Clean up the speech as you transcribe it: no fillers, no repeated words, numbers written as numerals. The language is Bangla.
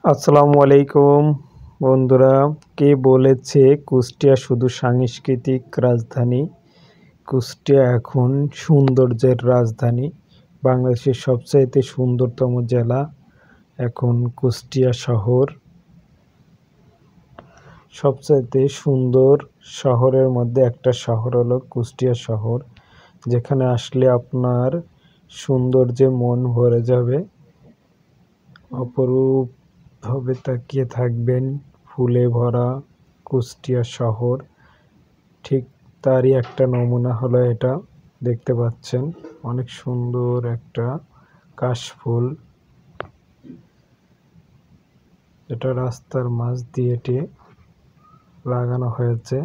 আসসালামু আলাইকুম বন্ধুরা। কে বলেছে কুষ্টিয়া শুধু সাংস্কৃতিক রাজধানী? কুষ্টিয়া এখন সৌন্দর্যের রাজধানী। বাংলাদেশের সবচাইতে সুন্দরতম জেলা এখন কুষ্টিয়া শহর। সবচাইতে সুন্দর শহরের মধ্যে একটা শহর হলো কুষ্টিয়া শহর, যেখানে আসলে আপনার সৌন্দর্যে মন ভরে যাবে। অপরূপভাবে তাকিয়ে থাকবেন ফুলে ভরা কুষ্টিয়া শহর। ঠিক তারই একটা নমুনা হলো এটা, দেখতে পাচ্ছেন অনেক সুন্দর একটা কাশফুল। এটা রাস্তার মাঝ দিয়ে লাগানো হয়েছে।